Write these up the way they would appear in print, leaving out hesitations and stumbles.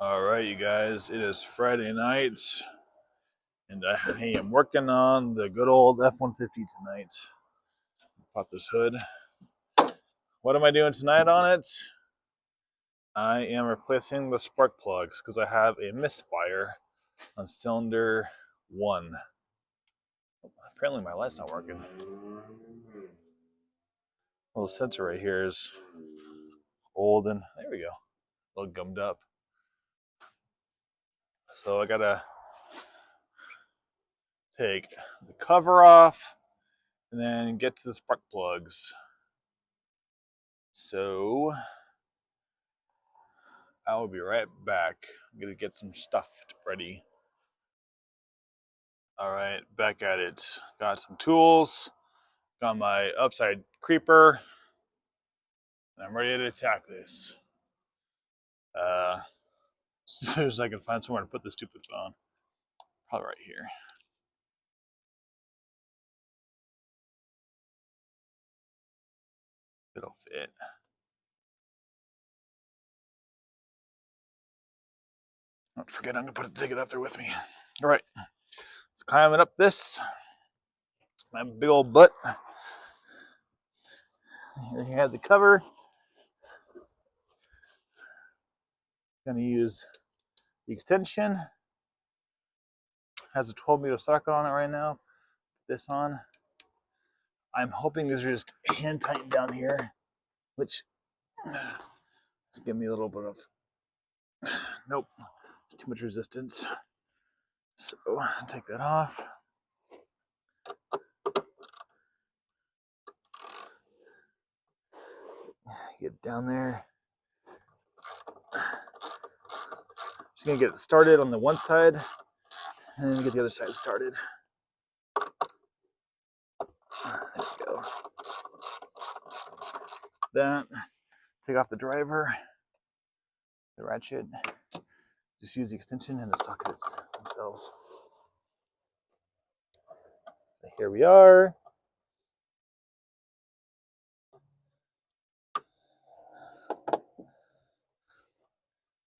All right, you guys, it is Friday night, and I am working on the good old F-150 tonight. Pop this hood. What am I doing tonight on it? I am replacing the spark plugs because I have a misfire on cylinder 1. Apparently my light's not working. Well, the sensor right here is old, and there we go, a little gummed up. So I gotta take the cover off and then get to the spark plugs. So I will be right back. I'm gonna get some stuff ready. All right, back at it. Got some tools, got my upside creeper, and I'm ready to attack this. As soon as I can find somewhere to put the stupid phone. Probably right here. It'll fit. Don't forget, I'm gonna take it up there with me. All right, climbing up this. My big old butt. Here you have the cover. Gonna use the extension. Has a 12-meter socket on it right now. Put this on. I'm hoping these are just hand tightened down here, which is giving me a little bit of nope, too much resistance. So I'll take that off. Get down there. Just gonna get it started on the one side and then get the other side started. There we go. That. Take off the driver, the ratchet. Just use the extension and the sockets themselves. So here we are.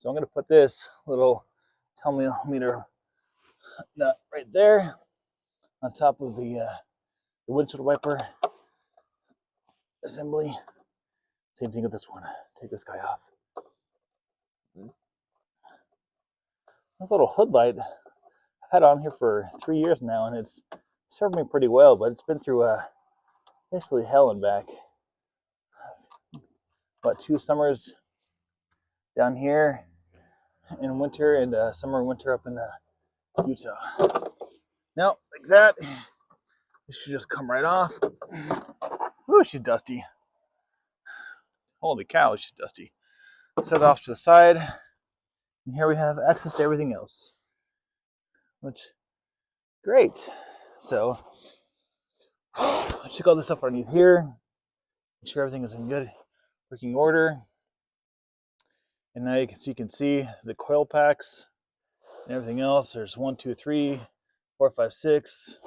So I'm going to put this little 10mm nut right there on top of the windshield wiper assembly. Same thing with this one. Take this guy off. This little hood light I've had on here for 3 years now, and it's served me pretty well, but it's been through basically hell and back. About 2 summers down here in winter, and summer and winter up in Utah. Now, like that, this should just come right off. Ooh, she's dusty. Holy cow, she's dusty. Set it off to the side, and here we have access to everything else, which great. So check all this stuff underneath here, make sure everything is in good working order. And now you can see the coil packs and everything else. There's 1, 2, 3, 4, 5, 6.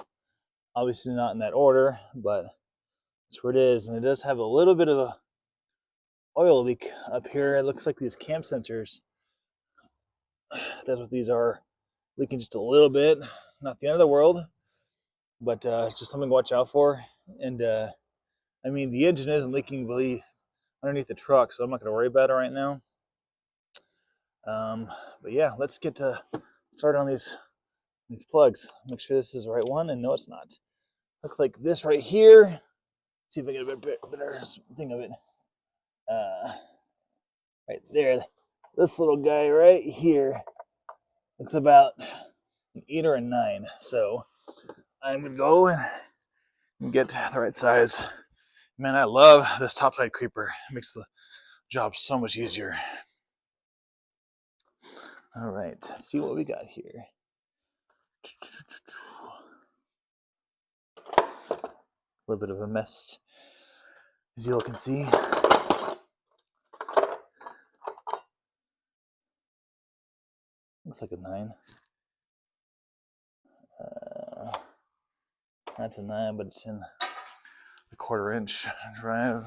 Obviously not in that order, but that's where it is. And it does have a little bit of a oil leak up here. It looks like these cam sensors. That's what these are, leaking just a little bit. Not the end of the world, but it's just something to watch out for. And I mean, the engine isn't leaking really underneath the truck, so I'm not going to worry about it right now. But yeah, let's get started on these plugs. Make sure this is the right one, and no, it's not. Looks like this right here. Let's see if I get a better thing of it. Right there, this little guy right here. It's about an 8 or a 9. So I'm gonna go and get the right size. Man, I love this topside creeper. It makes the job so much easier. All right, let's see what we got here. A little bit of a mess, as you all can see. Looks like a 9. That's a 9, but it's in the 1/4 inch drive.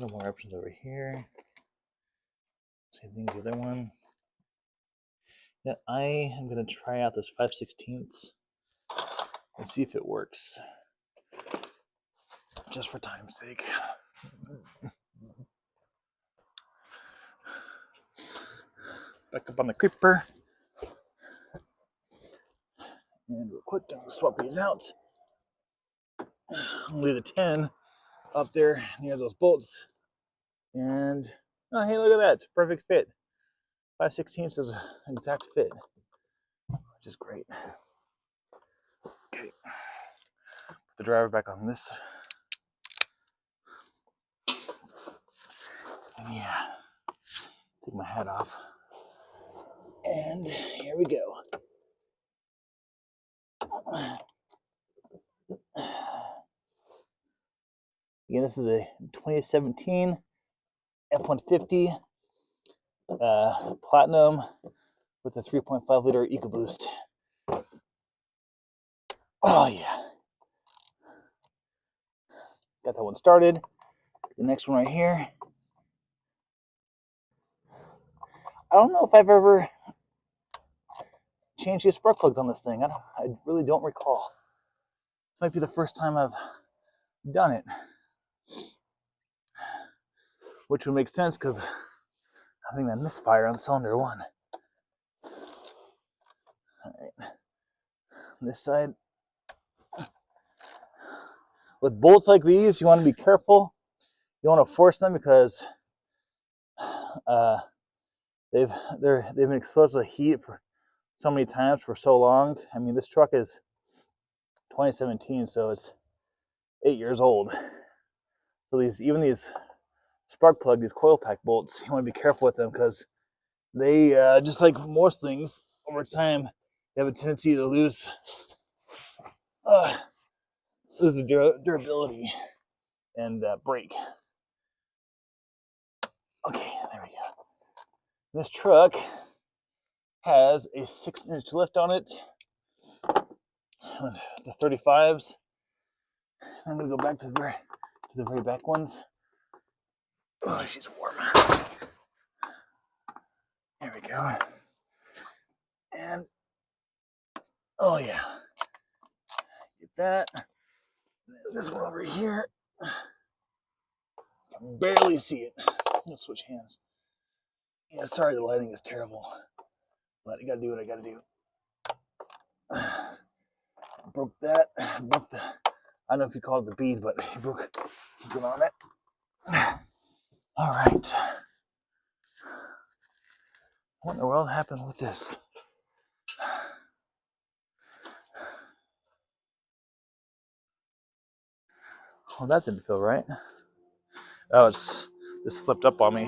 No more options over here. Same thing as the other one. Yeah, I am gonna try out this 5/16 and see if it works, just for time's sake. Back up on the creeper. And real quick, I'm gonna swap these out. I'll leave the 10 up there near those bolts. And oh, hey, look at that. It's a perfect fit. 5/16 is an exact fit, which is great. Okay. Put the driver back on this. And yeah. Take my hat off. And here we go. Again, this is a 2017 F150 Platinum with a 3.5 liter Ecoboost. Oh yeah. Got that one started. The next one right here. I don't know if I've ever changed the spark plugs on this thing. I really don't recall. This might be the first time I've done it. Which would make sense because I think that misfire on cylinder 1. Alright. This side. With bolts like these, you want to be careful. You want to force them because they've been exposed to heat for so many times for so long. I mean, this truck is 2017, so it's 8 years old. So even these spark plug, these coil pack bolts, you want to be careful with them because they, just like most things, over time, they have a tendency to lose the durability and break. Okay, there we go. This truck has a 6-inch lift on it, the 35s. I'm gonna go back to the very back ones. Oh, she's warm. There we go. And oh yeah, get that. This one over here. I can barely see it. I'm gonna switch hands. Yeah, sorry the lighting is terrible, but I gotta do what I gotta do. Broke that. Broke the. I don't know if you call it the bead, but he broke something on it. All right. What in the world happened with this? Well, that didn't feel right. Oh, this slipped up on me.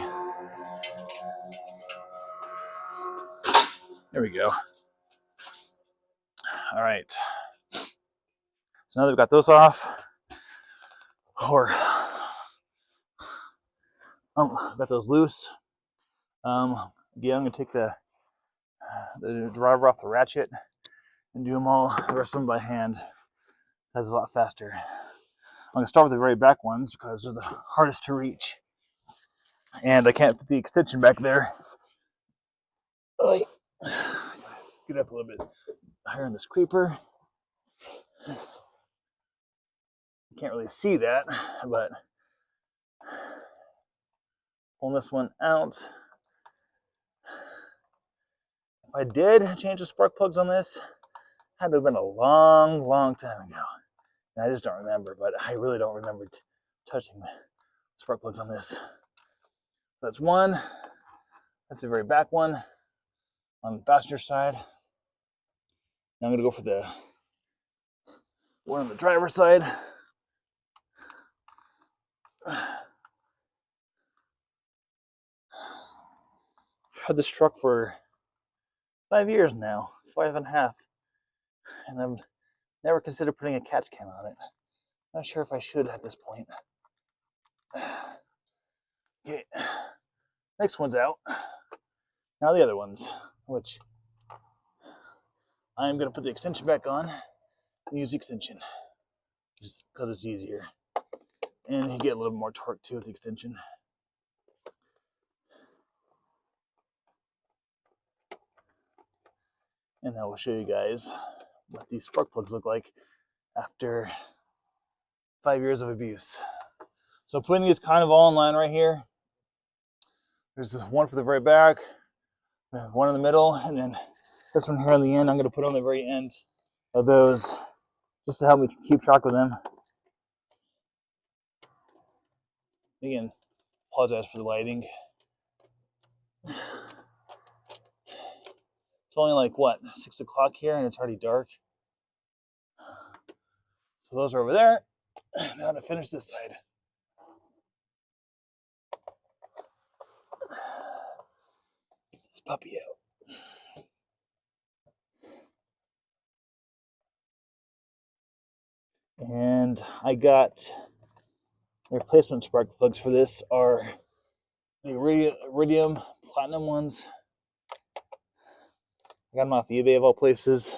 There we go. All right. So now that we've got those off, or got those loose. Again, I'm gonna take the driver off the ratchet and do them all, the rest of them by hand. That's a lot faster. I'm gonna start with the very back ones because they're the hardest to reach. And I can't put the extension back there. Get up a little bit higher in this creeper. You can't really see that, but pulling this one out. If I did change the spark plugs on this, it had to have been a long, long time ago. And I just don't remember, but I really don't remember touching the spark plugs on this. That's one. That's the very back one on the passenger side. Now I'm going to go for the one on the driver's side. I've had this truck for 5 years now, 5.5, and I've never considered putting a catch can on it. Not sure if I should at this point. Okay, next one's out. Now the other ones, which I'm going to put the extension back on and use the extension just because it's easier. And you get a little more torque too with the extension. And I will show you guys what these spark plugs look like after 5 years of abuse. So putting these kind of all in line right here. There's this one for the very back, one in the middle, and then this one here on the end. I'm going to put on the very end of those just to help me keep track of them. Again, apologize for the lighting. It's only like, what, 6 o'clock here, and it's already dark. So those are over there. Now to finish this side. This puppy out. And I got replacement spark plugs for this are the iridium platinum ones. I got them off eBay of all places.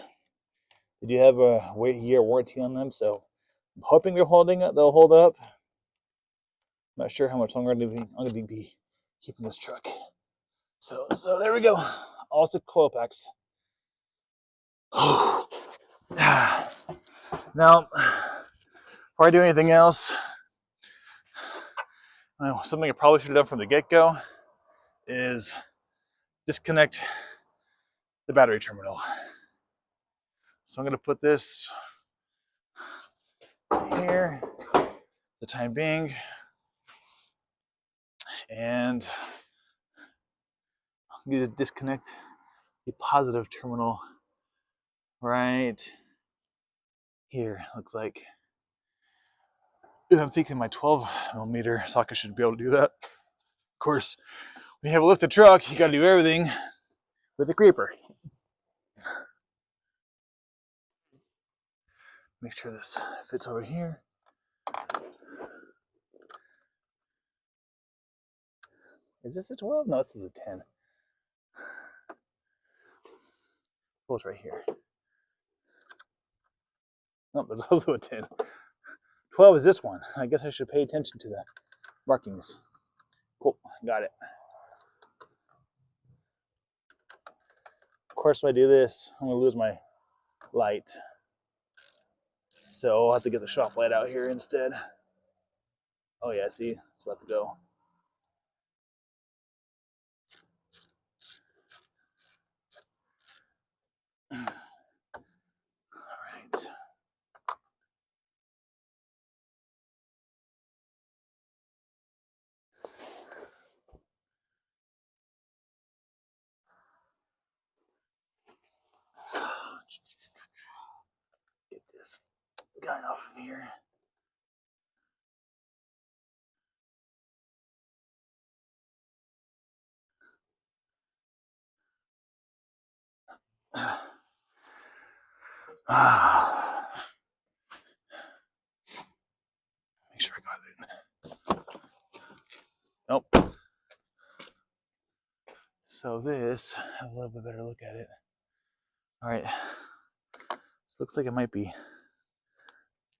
They do have a year warranty on them, so I'm hoping they'll hold up. I'm not sure how much longer I'm going to be keeping this truck. So there we go. Also coil packs. Now, before I do anything else, something I probably should have done from the get-go is disconnect the battery terminal. So I'm going to put this here for the time being, and I'm going to disconnect the positive terminal right here. Looks like. And I'm thinking my 12mm socket should be able to do that. Of course, when you have a lifted truck, you got to do everything with a creeper. Make sure this fits over here. Is this a 12? No, this is a 10. Pulls right here. No, there's also a 10. 12 is this one. I guess I should pay attention to the markings. Cool, got it. Of course, if I do this, I'm gonna lose my light. So I'll have to get the shop light out here instead. Oh yeah, see, it's about to go. All right. Get this guy off of here. Make sure I got it. Nope. So this, have a little bit better look at it. All right. Looks like it might be.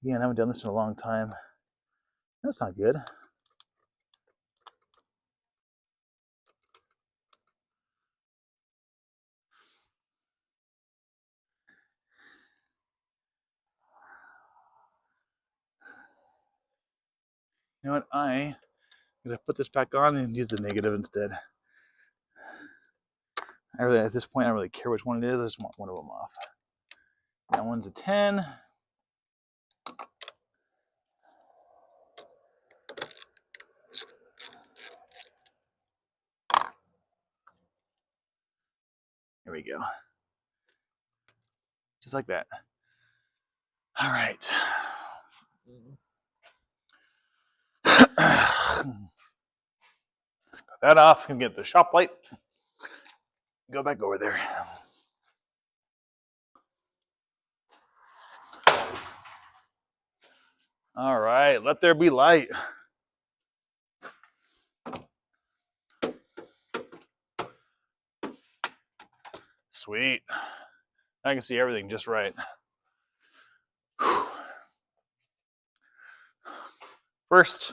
Again, I haven't done this in a long time. That's not good. You know what? I'm gonna put this back on and use the negative instead. At this point, I don't really care which one it is. I just want one of them off. That one's a 10. Here we go. Just like that. All right. Got that off. Gonna get the shop light. Go back over there. All right, let there be light. Sweet. I can see everything just right. First,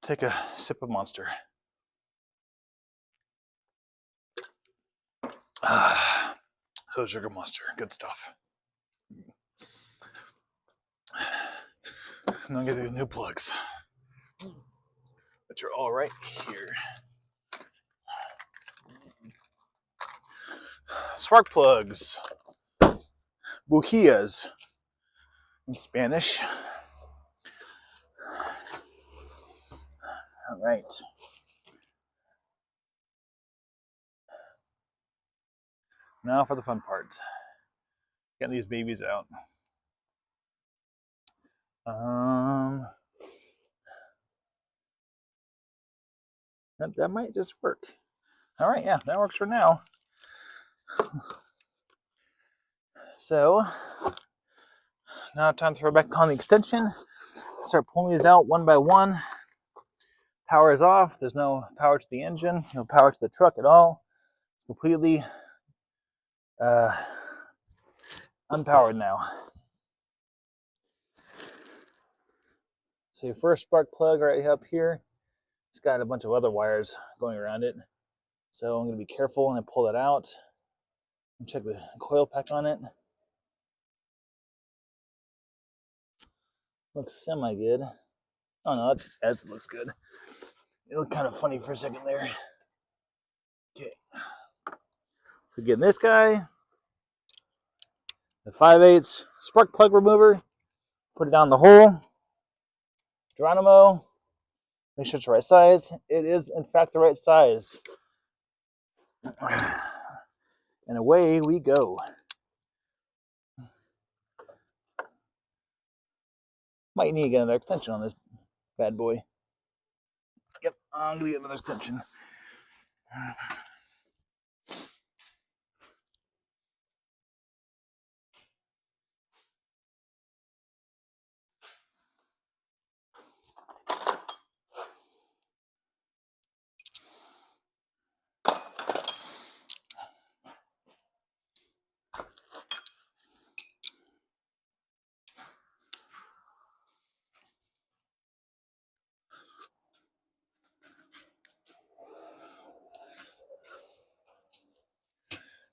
take a sip of Monster. So sugar Monster, good stuff. And I'll get the new plugs, which are all right here. Spark plugs, bujías in Spanish. All right. Now for the fun part. Getting these babies out. That might just work. All right, yeah, that works for now. So now time to throw back on the extension. Start pulling these out one by one. Power is off. There's no power to the engine, no power to the truck at all. It's completely unpowered now. So your first spark plug right up here, it's got a bunch of other wires going around it. So I'm going to be careful when I pull that out and check the coil pack on it. Looks semi-good. Oh no, that looks good. It looked kind of funny for a second there. Okay. So getting this guy, the 5/8 spark plug remover, put it down the hole. Geronimo, make sure it's the right size. It is, in fact, the right size. And away we go. Might need to get another extension on this bad boy. Yep, I'm going to get another extension.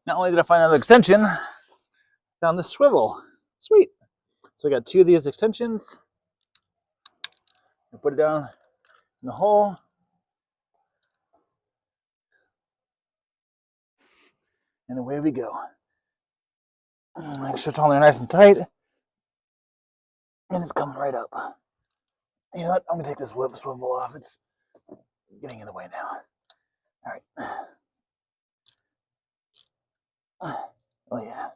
Not only did I find another extension, I found this swivel. Sweet. So I got two of these extensions. I put it down in the hole. And away we go. Make sure it's on there nice and tight. And it's coming right up. You know what? I'm going to take this swivel off. It's getting in the way now. All right. Oh, yeah.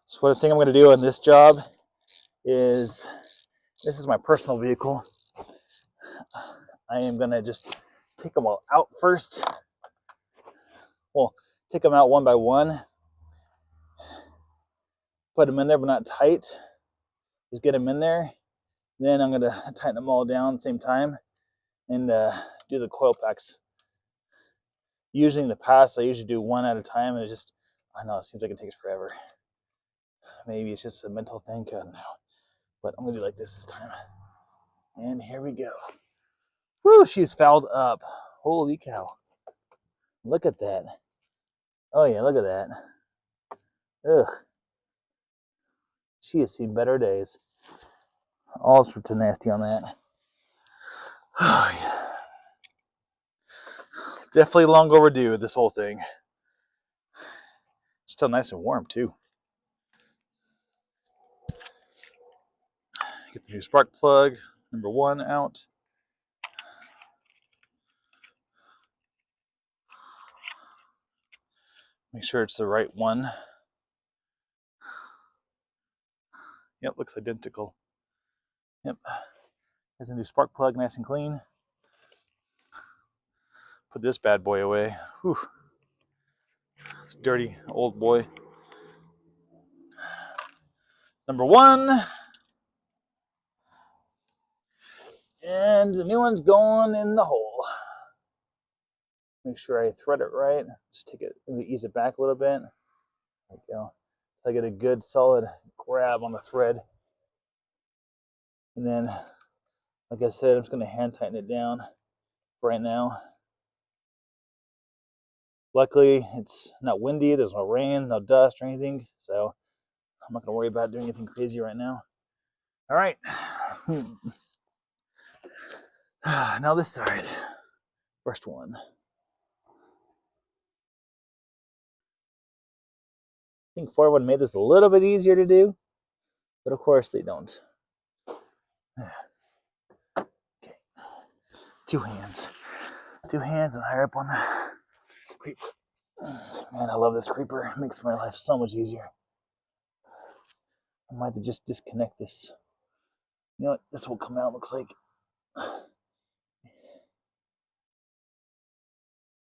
So what I think I'm going to do on this job is, this is my personal vehicle. I am going to just take them all out first. Well, take them out one by one. Put them in there, but not tight. Just get them in there. Then I'm going to tighten them all down at the same time and do the coil packs. Usually in the past, I usually do one at a time, and it just, I know, it seems like it takes forever. Maybe it's just a mental thing, I don't know. But I'm going to do like this time. And here we go. Woo, she's fouled up. Holy cow. Look at that. Oh yeah, look at that. Ugh. She has seen better days. All sorts of nasty on that. Oh yeah. Definitely long overdue, this whole thing. Still nice and warm too. Get the new spark plug, number 1 out. Make sure it's the right one. Yep, looks identical. Yep. Here's a new spark plug, nice and clean. Put this bad boy away. Whew. This dirty old boy. Number 1. And the new one's going in the hole. Make sure I thread it right. Just take it, ease it back a little bit. There we go. So I get a good solid grab on the thread. And then, like I said, I'm just going to hand tighten it down right now. Luckily, it's not windy. There's no rain, no dust or anything. So I'm not going to worry about doing anything crazy right now. All right. Now this side. First one. I think 4-1 made this a little bit easier to do, but of course they don't. Okay. Two hands and higher up on the creeper. Man, I love this creeper. It makes my life so much easier. I might have to just disconnect this. You know what? This will come out, looks like.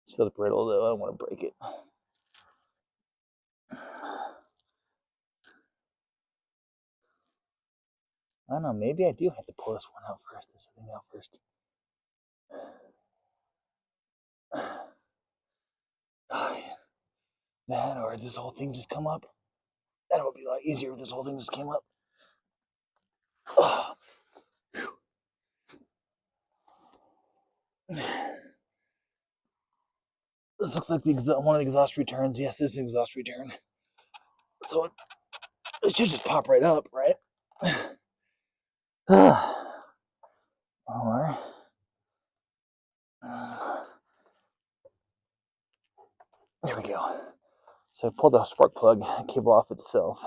It's feels brittle though. I don't want to break it. I don't know. Maybe I do have to pull this one out first. This thing out first. That or this whole thing just come up. That would be a lot easier if this whole thing just came up. Oh. This looks like one of the exhaust returns. Yes, this is an exhaust return. So it should just pop right up, right? Or there we go. So I pulled the spark plug cable off itself.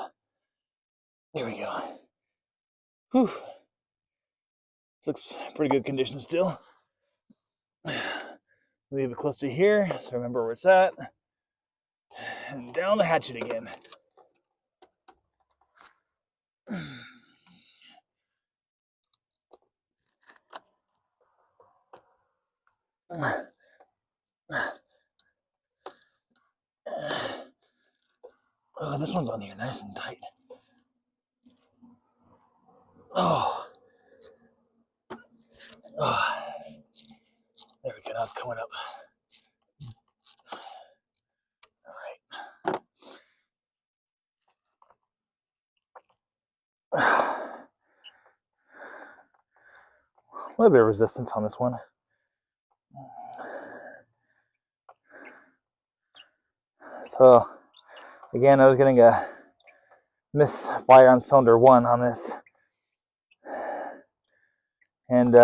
There we go. Whew. This looks pretty good condition still. Leave it close to here so I remember where it's at. And down the hatchet again. Oh, this one's on here nice and tight. Oh. Oh. There we go, now it's coming up. All right. A little bit of resistance on this one. So, again, I was getting a misfire on cylinder 1 on this. And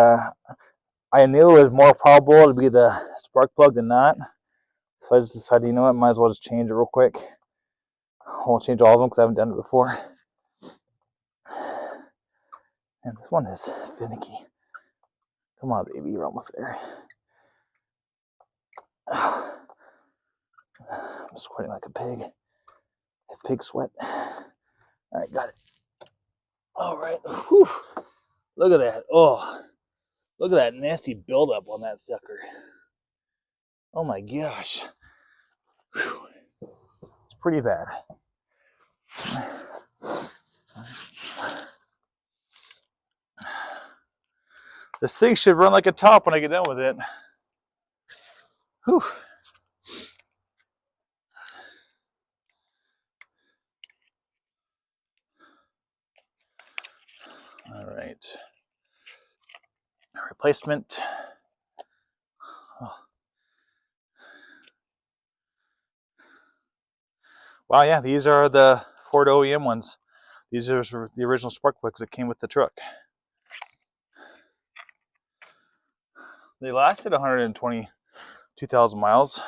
I knew it was more probable to be the spark plug than not. So I just decided, you know what, might as well just change it real quick. I won't change all of them because I haven't done it before. And this one is finicky. Come on, baby, you're almost there. I'm sweating like a pig. Pig sweat. All right, got it. All right. Whew. Look at that. Oh, look at that nasty buildup on that sucker. Oh my gosh. Whew. It's pretty bad. This thing should run like a top when I get done with it. Whew. All right. Replacement. Oh. Wow, yeah, these are the Ford OEM ones. These are the original spark plugs that came with the truck. They lasted 122,000 miles.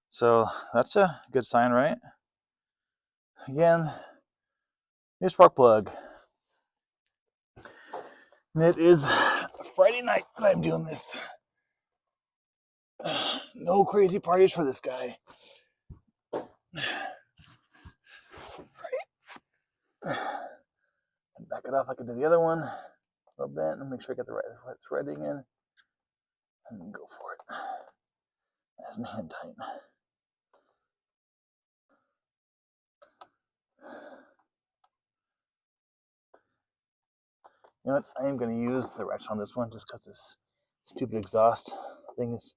So that's a good sign, right? Again, new spark plug. And it is Friday night that I'm doing this. No crazy parties for this guy. Back it off like I did the other one. A little bit and make sure I get the right threading in. And go for it. Nice and hand tight. You know what? I am going to use the wrench on this one just because this stupid exhaust thing is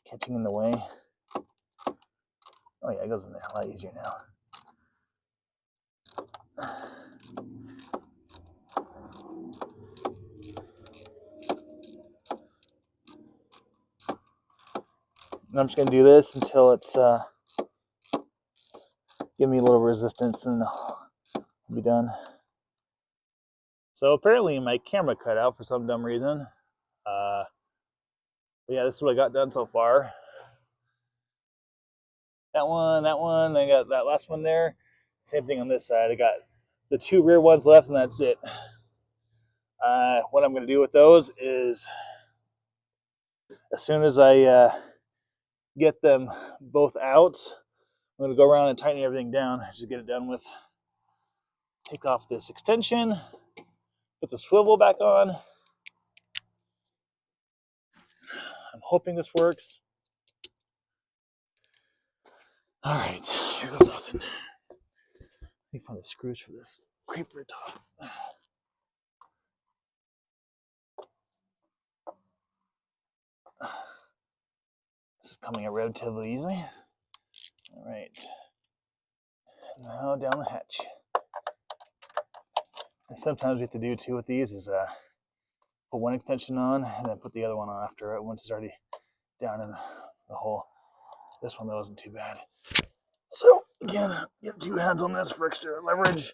catching in the way. Oh yeah, it goes in there a lot easier now. And I'm just gonna do this until it's give me a little resistance, and I'll be done. So apparently my camera cut out for some dumb reason. But yeah, this is what I got done so far. That one, I got that last one there. Same thing on this side. I got the 2 rear ones left, and that's it. What I'm going to do with those is, as soon as I get them both out, I'm going to go around and tighten everything down. Just get it done with. Take off this extension, put the swivel back on. I'm hoping this works. All right, here goes nothing. Let me find the screws for this creeper top. This is coming out relatively easily. All right, now down the hatch. And sometimes we have to do too with these is put one extension on and then put the other one on after it once it's already down in the hole. This one though isn't too bad. So again, get 2 hands on this for extra leverage.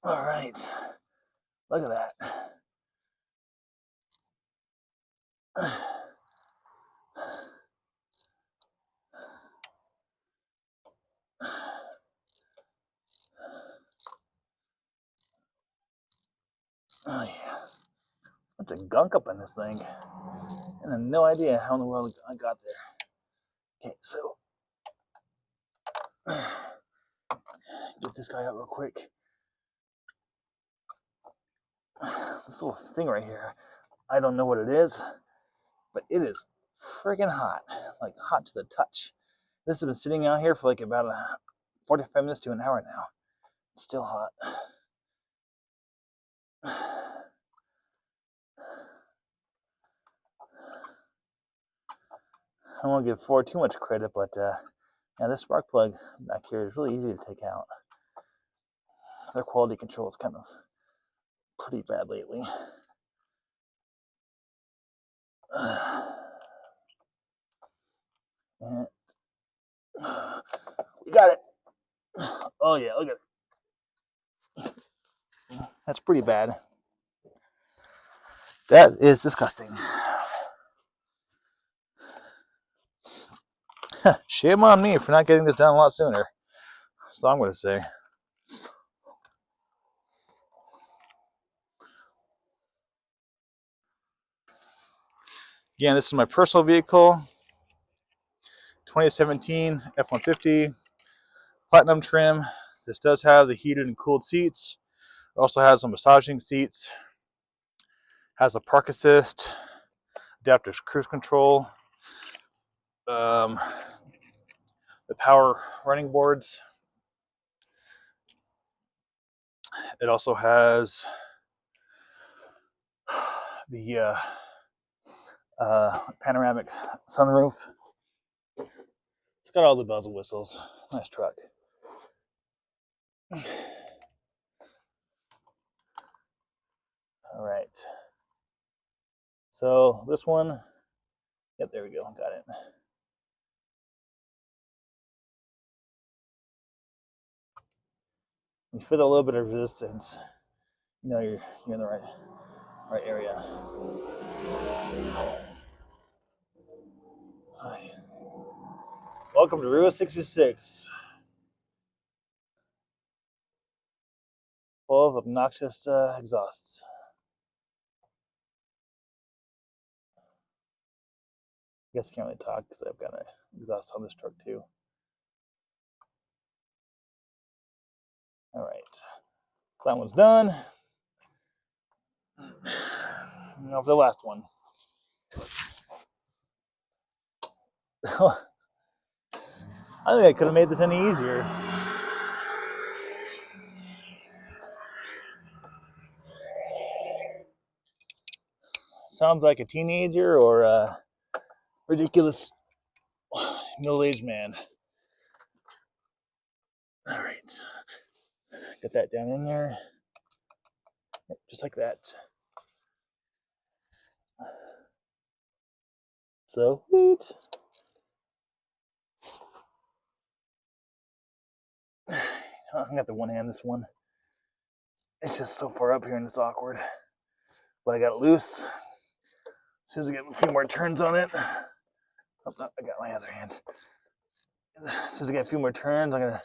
All right, look at that. Oh yeah, bunch of gunk up in this thing, and I have no idea how in the world I got there. Okay, so get this guy out real quick. This little thing right here, I don't know what it is, but it is friggin' hot, like hot to the touch. This has been sitting out here for like about 45 minutes to an hour now. It's still hot. I don't want to give Ford too much credit, but yeah, this spark plug back here is really easy to take out. Their quality control is kind of pretty bad lately. And we got it. Oh yeah, look at it. That's pretty bad. That is disgusting. Shame on me for not getting this done a lot sooner. That's all I'm going to say. Again, this is my personal vehicle, 2017 F150 Platinum trim. This does have the heated and cooled seats. It also has some massaging seats. Has a park assist, adaptive cruise control, the power running boards. It also has the panoramic sunroof. It's got all the bells and whistles. Nice truck. All right. So this one, yep, there we go. Got it. You feel a little bit of resistance. You know you're in the right area. Hi. Welcome to Route 66. Full of obnoxious exhausts. I guess I can't really talk because I've got an exhaust on this truck too. All right, so that one's done. Now for the last one. I think I could have made this any easier. sounds like a teenager or a ridiculous middle-aged man. All right, get that down in there, just like that. So sweet. I'm gonna have to one-hand this one. It's just so far up here and it's awkward. But I got it loose. As soon as I get a few more turns on it, oh, no, I got my other hand. As soon as I get a few more turns, I'm gonna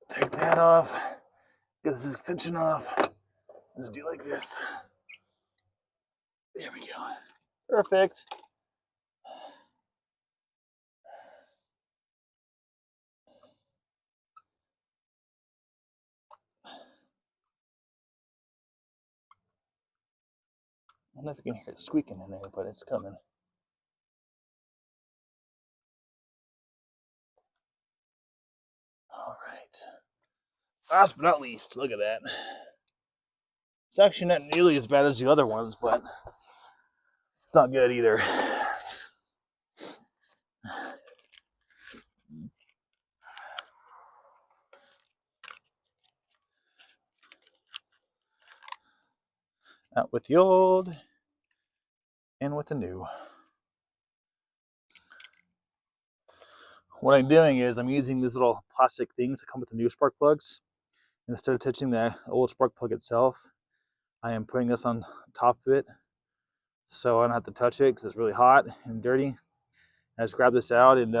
take that off, get this extension off, just do like this. There we go. Perfect. I don't know if you can hear it squeaking in there, but it's coming. All right. Last but not least, look at that. It's actually not nearly as bad as the other ones, but it's not good either. Out with the old and with the new. What I'm doing is I'm using these little plastic things that come with the new spark plugs. Instead of touching the old spark plug itself, I am putting this on top of it so I don't have to touch it because it's really hot and dirty. I just grab this out and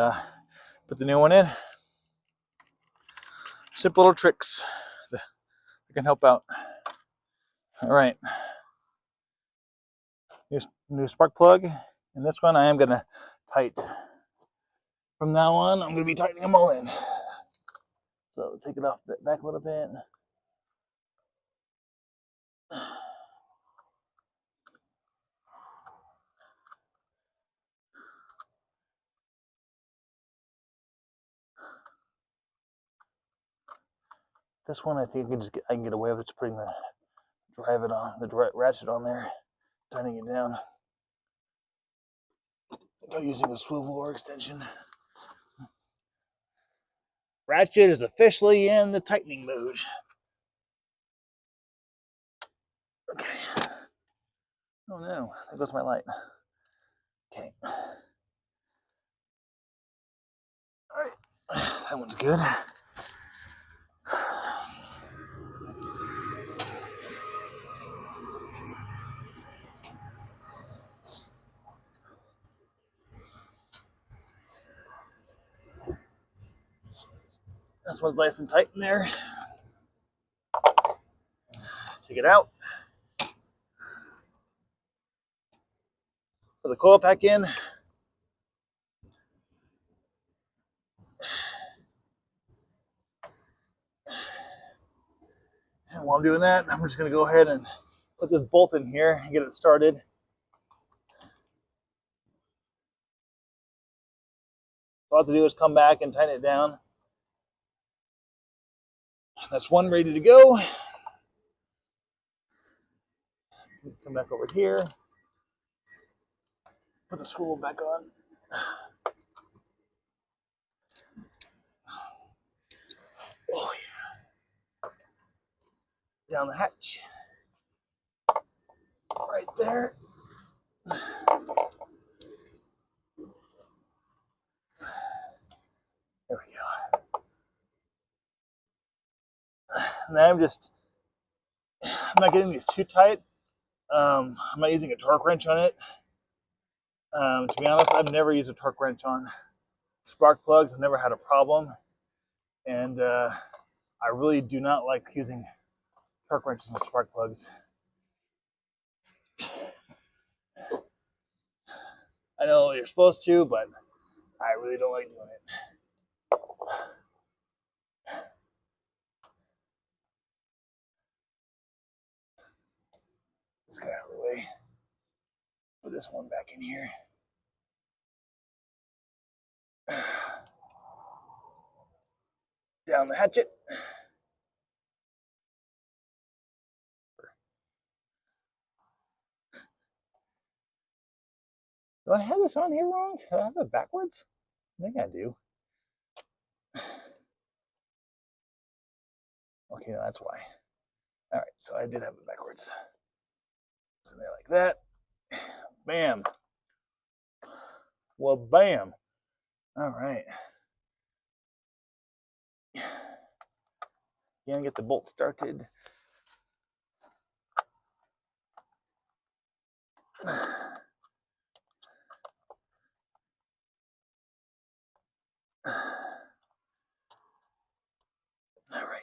put the new one in. Simple little tricks that can help out. All right, new spark plug. And this one I am gonna tight. From now on, I'm gonna be tightening them all in. So take it off back a little bit. This one I think I can get away with just putting the ratchet on there, tightening it down. Without using a swivel or extension. Ratchet is officially in the tightening mode. Okay. Oh no, there goes my light. Okay. Alright, that one's good. This one's nice and tight in there. Take it out. Put the coil pack in. And while I'm doing that, I'm just going to go ahead and put this bolt in here and get it started. All I have to do is come back and tighten it down. That's one ready to go. Come back over here. Put the swivel back on. Oh yeah. Down the hatch. Right there. There we go. Now I'm not getting these too tight. I'm not using a torque wrench on it. To be honest, I've never used a torque wrench on spark plugs. I've never had a problem. And I really do not like using torque wrenches on spark plugs. I know you're supposed to, but I really don't like doing it. This guy out of the way. Put this one back in here. Down the hatchet. Do I have this on here wrong? Do I have it backwards? I think I do. Okay, no, that's why. All right, so I did have it backwards. So there like that. Bam. Well, bam. All right. Gonna get the bolt started. All right.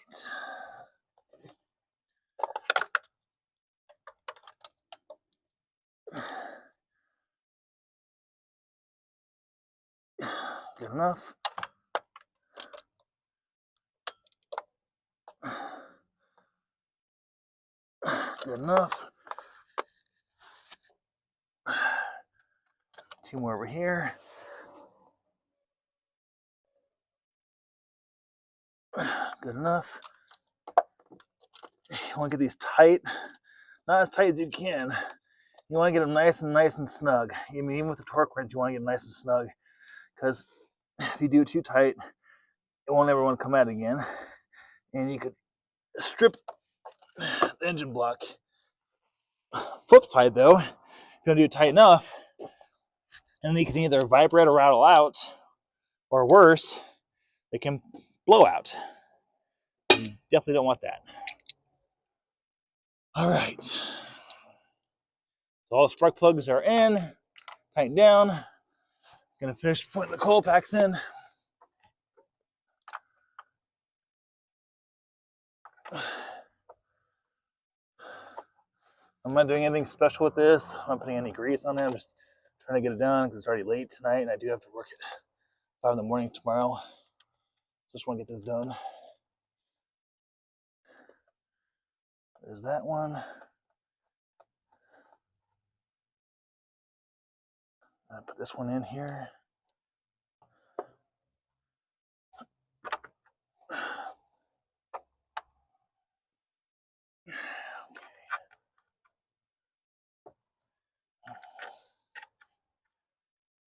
Good enough. Good enough. Two more over here. Good enough. You want to get these tight, not as tight as you can. You want to get them nice and snug. I mean, even with the torque wrench, you want to get them nice and snug, because if you do it too tight, it won't ever want to come out again. And you could strip the engine block. Flip side though, if you don't do it tight enough, and then you can either vibrate or rattle out, or worse, it can blow out. You definitely don't want that. All right. So all the spark plugs are in, tightened down. Gonna finish putting the coil packs in. I'm not doing anything special with this. I'm not putting any grease on it. I'm just trying to get it done because it's already late tonight and I do have to work at 5 in the morning tomorrow. Just want to get this done. There's that one. I put this one in here.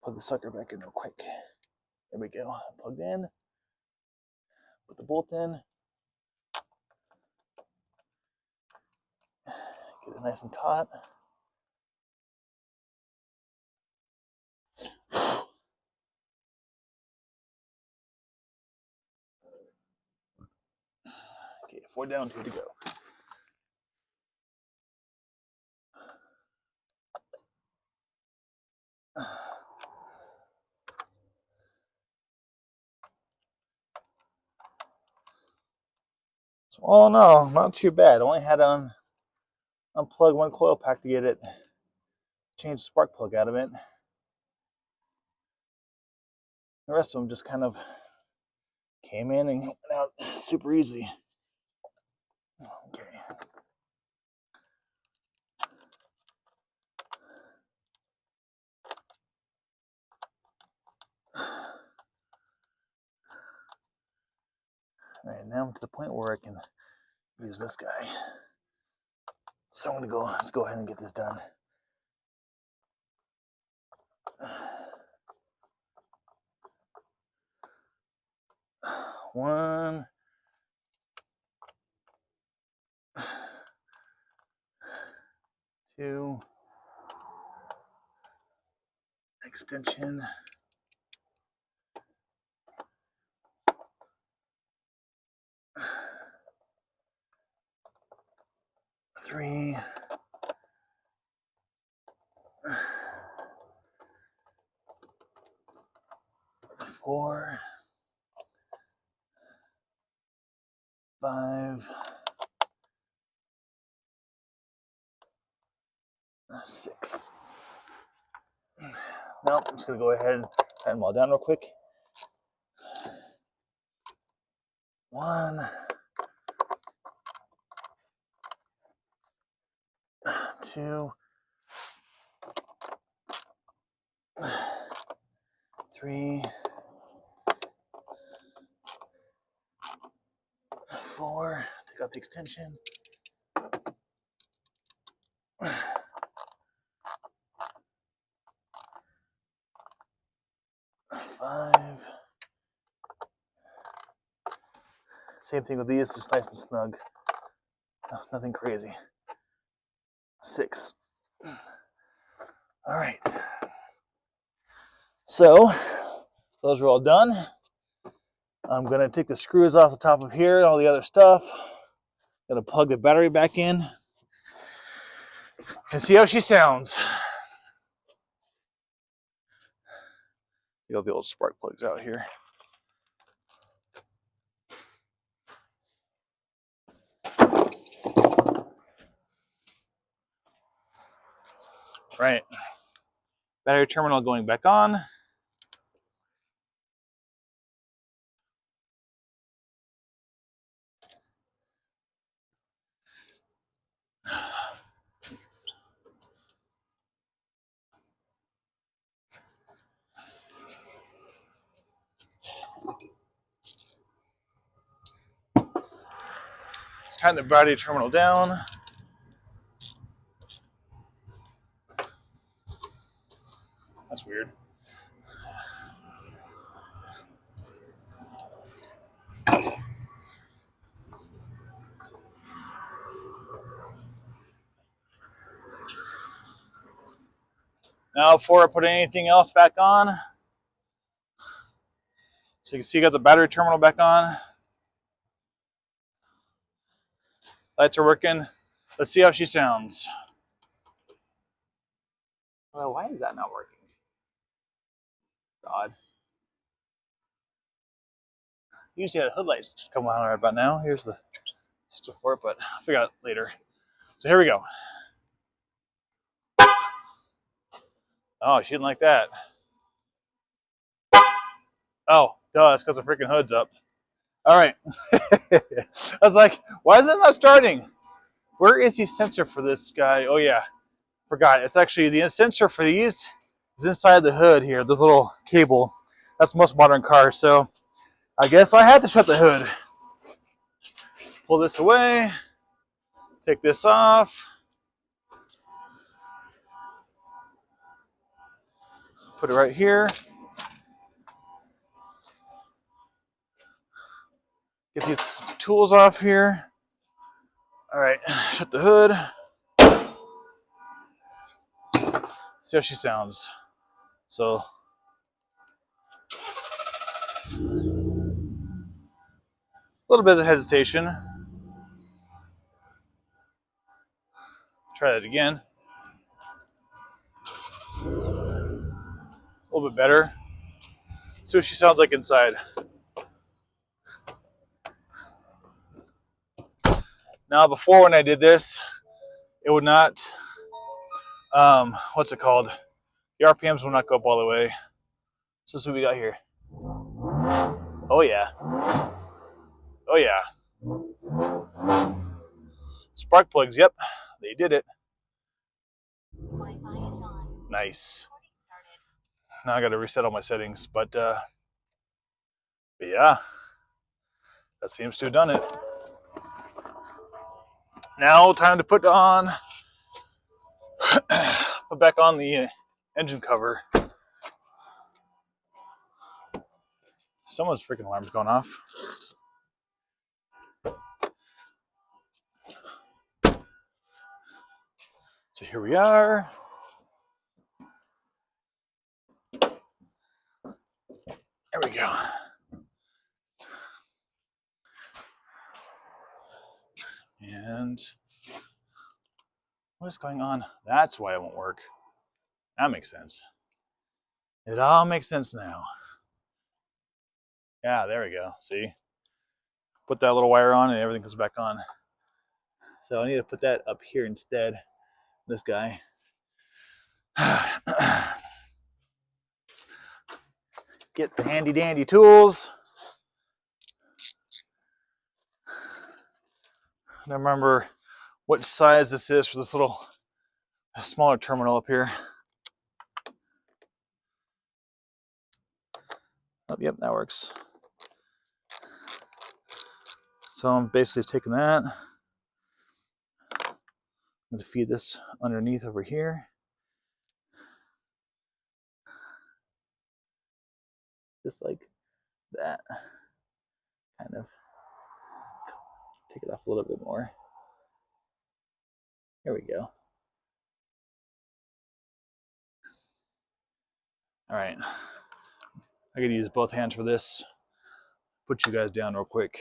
Plug the sucker back in real quick. There we go. Plugged in. Put the bolt in. Get it nice and taut. Okay, 4 down, 2 to go. So all in all, not too bad. Only had to unplug one coil pack to get it, change the spark plug out of it. The rest of them just kind of came in and went out super easy. Okay. All right, now I'm to the point where I can use this guy. So I'm gonna let's go ahead and get this done. One, two, extension. Three, four, 5, 6. Now I'm just gonna go ahead and tighten them all down real quick. 1, 2, 3, 4. Take out the extension. 5, Same thing with these, just nice and snug. Nothing crazy. 6. All right. So those are all done. I'm gonna take the screws off the top of here and all the other stuff. Gonna plug the battery back in and see how she sounds. Get the old spark plugs out here. Right. Battery terminal going back on. Tighten the battery terminal down. That's weird. Now before I put anything else back on, so you can see you got the battery terminal back on. Lights are working. Let's see how she sounds. Well, why is that not working? It's odd. Usually the hood lights come on right about now. Here's the stuff for it, but I'll figure out later. So here we go. Oh, she didn't like that. Oh, duh, it's because the freaking hood's up. All right. I was like, why is it not starting? Where is the sensor for this guy? Oh, yeah. Forgot. It's actually the sensor for these is inside the hood here, this little cable. That's most modern cars. So I guess I had to shut the hood. Pull this away. Take this off. Put it right here. Get these tools off here. All right, shut the hood. See how she sounds. So, a little bit of hesitation. Try that again. A little bit better. See what she sounds like inside. Now, before when I did this, it would not, what's it called? The RPMs will not go up all the way. So this is what we got here. Oh yeah. Oh yeah. Spark plugs, yep. They did it. Nice. Now I gotta reset all my settings, but yeah. That seems to have done it. Now time to put back on the engine cover. Someone's freaking alarm's going off. So here we are. There we go. And what is going on? That's why it won't work. That makes sense. It all makes sense now. Yeah, there we go. See? Put that little wire on and everything comes back on. So I need to put that up here instead. This guy. Get the handy dandy tools. I don't remember what size this is for this little smaller terminal up here. Oh, yep, that works. So I'm basically taking that. I'm going to feed this underneath over here. Just like that. Kind of. take it off a little bit more. There we go. All right. I could use both hands for this. Put you guys down real quick.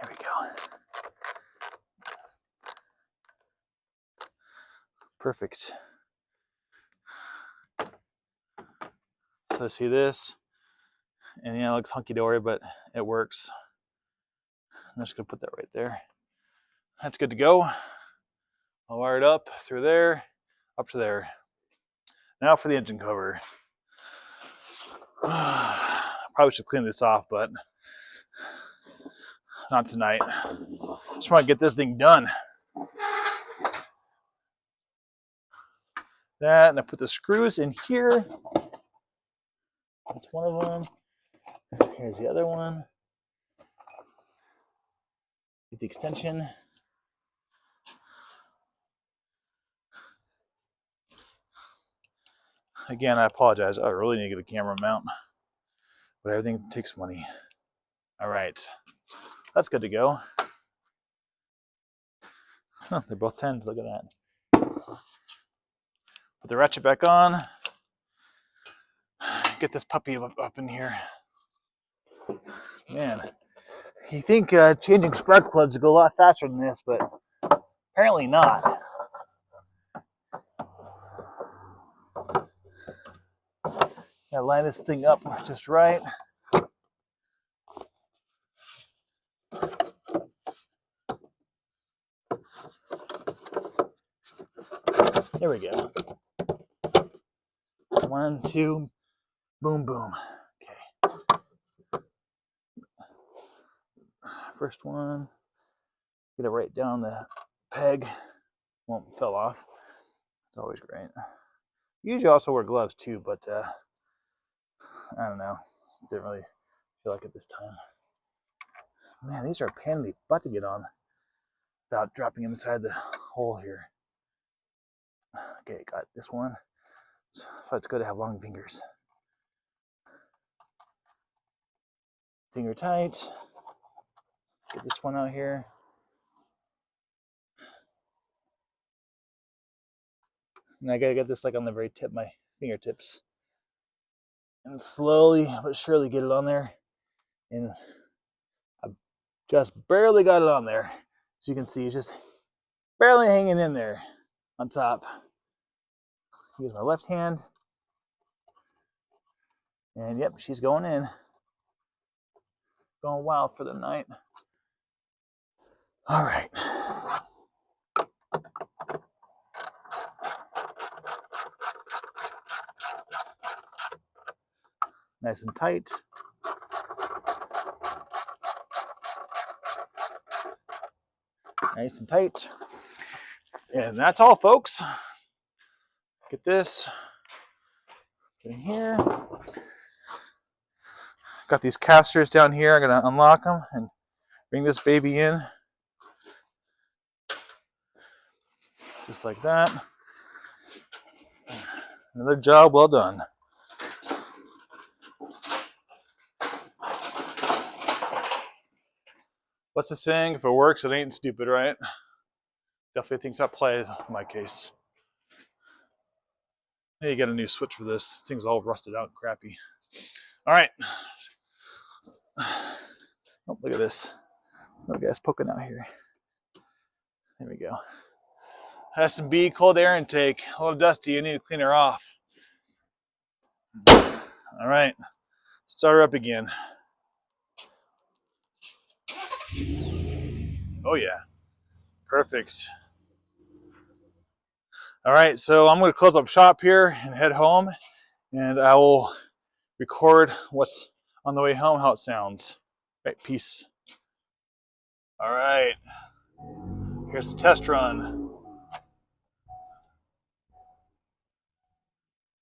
There we go. Perfect. So see this, and yeah, it looks hunky-dory, but it works. I'm just gonna put that right there. That's good to go. I'll wire it up through there, up to there. Now for the engine cover. Probably should clean this off, but not tonight. Just want to get this thing done. That, and I put the screws in here. That's one of them. Here's the other one. Get the extension. Again, I apologize. I really need to get a camera mount, but everything takes money. All right, that's good to go. Huh, they're both 10s. Look at that. Put the ratchet back on. Get this puppy up in here. Man, you think changing spark plugs would go a lot faster than this, but apparently not. Gotta line this thing up just right. There we go. 1, 2, boom, boom. Okay. First one, get it right down the peg. Won't fell off. It's always great. Usually also wear gloves too, but I don't know. Didn't really feel like it this time. Man, these are a pain in the butt to get on without dropping them inside the hole here. Okay, got this one. So it's good to have long fingers. Finger tight. Get this one out here. And I gotta get this like on the very tip of my fingertips. And slowly but surely get it on there. And I just barely got it on there. So you can see it's just barely hanging in there on top. Use my left hand. And yep, she's going in. Going wild for the night. All right. Nice and tight. Nice and tight. And that's all, folks. Get this in here. Got these casters down here. I'm gonna unlock them and bring this baby in. Just like that. Another job well done. What's the saying? If it works, it ain't stupid, right? Definitely thinks that plays in my case. Hey, you got a new switch for this. This thing's all rusted out and crappy. All right. Oh, look at this. Little guy's poking out here. There we go. S&B cold air intake. A little dusty. You need to clean her off. All right. Start her up again. Oh, yeah. Perfect. All right. So I'm going to close up shop here and head home. And I will record what's on the way home, how it sounds. All right. Peace. All right. Here's the test run.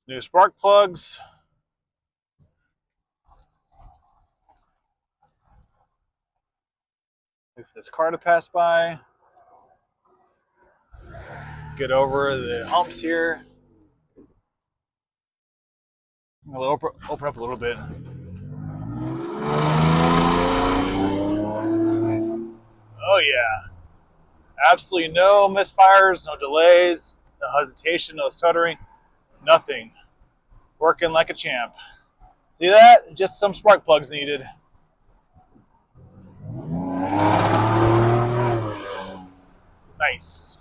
New spark plugs. Wait for this car to pass by. Get over the humps here. I'll open up a little bit. Oh yeah. Absolutely no misfires, no delays, no hesitation, no stuttering, nothing. Working like a champ. See that? Just some spark plugs needed. Nice.